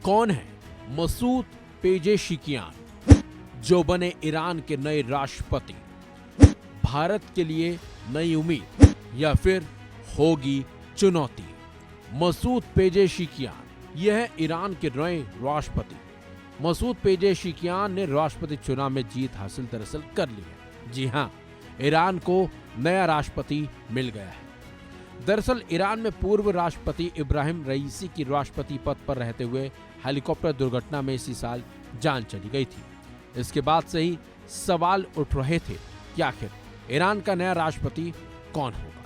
कौन है मसूद पेजेशिकियान, जो बने ईरान के नए राष्ट्रपति? भारत के लिए नई उम्मीद या फिर होगी चुनौती? मसूद पेजेशिकियान यह है ईरान के नए राष्ट्रपति। मसूद पेजेशिकियान ने राष्ट्रपति चुनाव में जीत हासिल दरअसल कर ली है। जी हां, ईरान को नया राष्ट्रपति मिल गया है। दरअसल ईरान में पूर्व राष्ट्रपति इब्राहिम रईसी की राष्ट्रपति पद पर रहते हुए हेलीकॉप्टर दुर्घटना में इसी साल जान चली गई थी। इसके बाद से ही सवाल उठ रहे थे कि आखिर ईरान का नया राष्ट्रपति कौन होगा,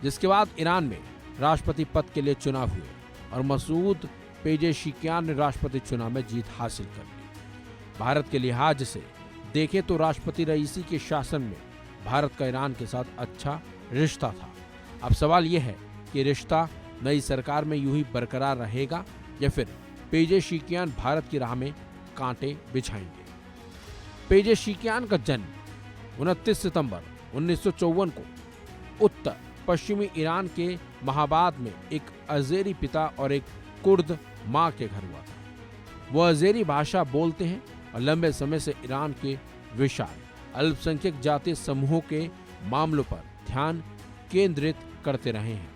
जिसके बाद ईरान में राष्ट्रपति पद के लिए चुनाव हुए और मसूद पेजेशिकियान ने राष्ट्रपति चुनाव में जीत हासिल कर ली। भारत के लिहाज से देखें तो राष्ट्रपति रईसी के शासन में भारत का ईरान के साथ अच्छा रिश्ता था। अब सवाल यह है कि रिश्ता नई सरकार में यूं ही बरकरार रहेगा या फिर पेजेशिकियान भारत की राह में कांटे बिछाएंगे। पेजेशिकियान का जन्म 29 सितंबर 1954 को उत्तर पश्चिमी ईरान के महाबाद में एक अज़ेरी पिता और एक कुर्द मां के घर हुआ था। वह अज़ेरी भाषा बोलते हैं और लंबे समय से ईरान के विशाल अल्पसंख्यक जातीय समूहों के मामलों पर ध्यान केंद्रित करते रहे हैं।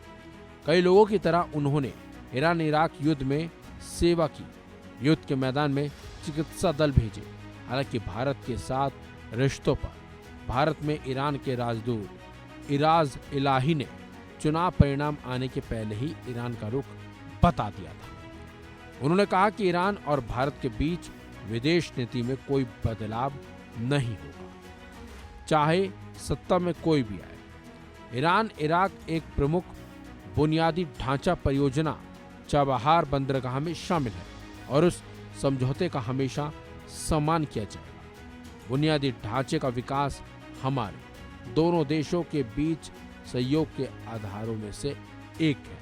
कई लोगों की तरह उन्होंने ईरान इराक युद्ध में सेवा की, युद्ध के मैदान में चिकित्सा दल भेजे। हालांकि भारत के साथ रिश्तों पर भारत में ईरान के राजदूत इराज इलाही ने चुनाव परिणाम आने के पहले ही ईरान का रुख बता दिया था। उन्होंने कहा कि ईरान और भारत के बीच विदेश नीति में कोई बदलाव नहीं होगा, चाहे सत्ता में कोई भी आए। ईरान इराक एक प्रमुख बुनियादी ढांचा परियोजना चाबहार बंदरगाह में शामिल है और उस समझौते का हमेशा सम्मान किया जाएगा। बुनियादी ढांचे का विकास हमारे दोनों देशों के बीच सहयोग के आधारों में से एक है।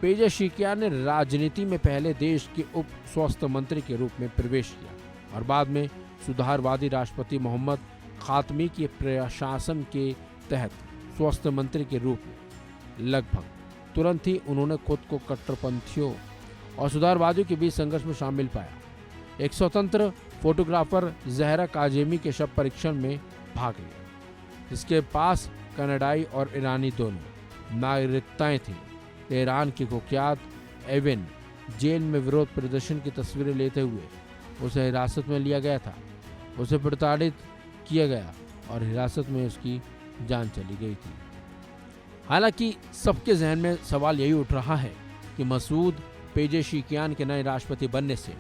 पेजेशिकियान ने राजनीति में पहले देश के उप स्वास्थ्य मंत्री के रूप में प्रवेश किया और बाद में सुधारवादी राष्ट्रपति मोहम्मद खातमी के प्रशासन के तहत स्वास्थ्य मंत्री के रूप में लगभग तुरंत ही उन्होंने खुद को कट्टरपंथियों और सुधारवादियों के बीच संघर्ष में शामिल पाया। एक स्वतंत्र फोटोग्राफर जहरा काजेमी के शव परीक्षण में भाग लिया, जिसके पास कनाडाई और ईरानी दोनों नागरिकताएं थीं। ईरान के कुख्यात एविन जेल में विरोध प्रदर्शन की तस्वीरें लेते हुए उसे हिरासत में लिया गया था। उसे प्रताड़ित किया गया और हिरासत में उसकी जान चली गई थी। हालांकि सबके जहन में सवाल यही उठ रहा है कि मसूद पेजेशिकियान के नए राष्ट्रपति बनने से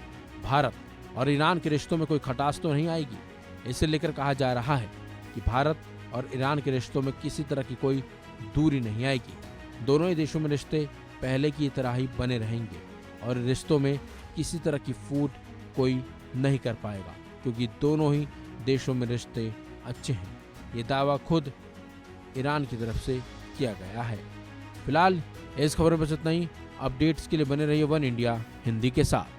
भारत और ईरान के रिश्तों में कोई खटास तो नहीं आएगी। इसे लेकर कहा जा रहा है कि भारत और ईरान के रिश्तों में किसी तरह की कोई दूरी नहीं आएगी। दोनों ही देशों में रिश्ते पहले की तरह ही बने रहेंगे और रिश्तों में किसी तरह की फूट कोई नहीं कर पाएगा, क्योंकि दोनों ही देशों में रिश्ते अच्छे हैं। ये दावा खुद ईरान की तरफ से किया गया है। फिलहाल इस खबर में बस इतना ही। अपडेट्स के लिए बने रहिए वन इंडिया हिंदी के साथ।